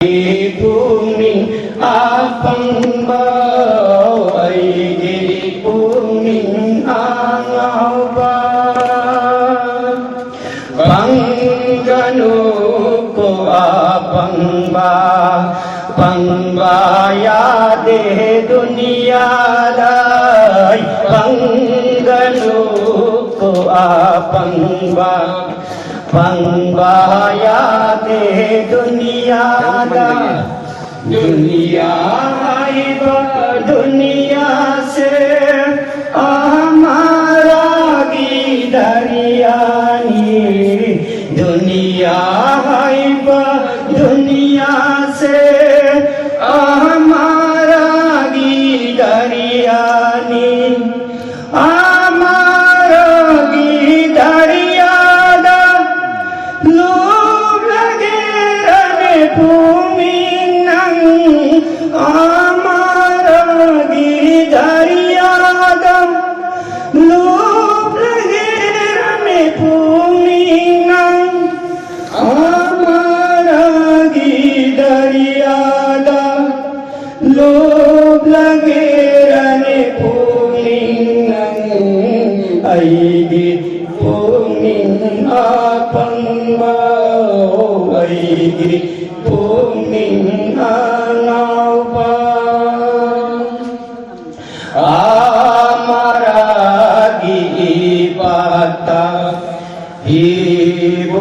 Puning apang bao ay di puning angaw ba panggano ko apang ba pangbaya de dunia day panggano ko apang ba pangbaya de dunia da दुनिया दुनिया से हमारा गिदरियानी दुनिया दुनिया से हमारा गिदरियानी हमारा गिदरियादा लोग लगे रहने भूमि हमारा गिदरियादा लोग लगे रहने भूमि हमारा गिदरियादा लोग लगे रहने भूमि आईगी भूमि आपंग आईगी भूमि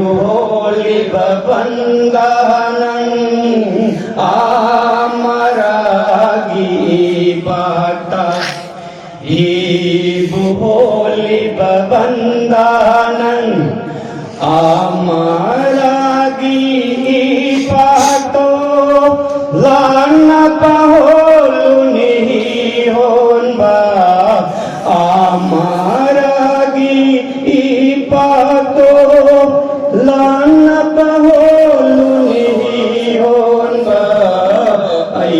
Iboli babandanan amaragi bata Iboli babandanan amaragi bato lana pahuluni hon ba amaragi ipato lana pahuluni hon ba ay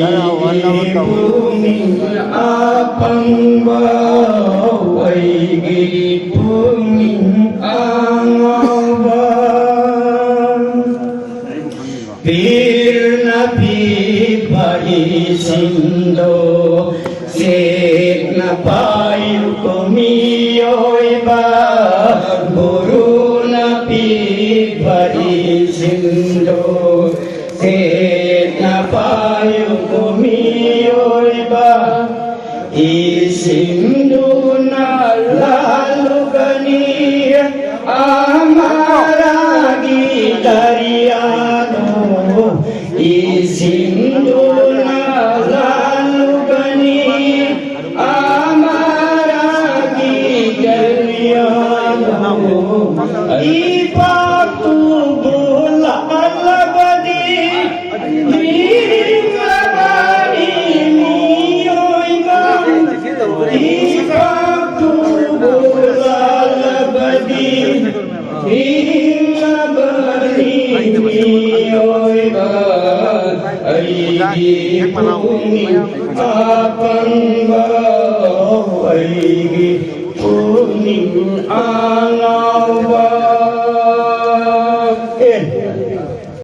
bumi apang ba ay bumi angaw ba pir na pipalisindo sek na payo kumiyoy ba guru na pipalisindo sek na payo kumiyoy ba isindo na lalo gani amara गिदरियानो isindo na lalo gani amara गिदरियानो ipagtubol alabadi hiringabani niyoy bang ipagtubol alabadi hiringabani niyoy bang aigi pumi apang ba aigi pumi angaw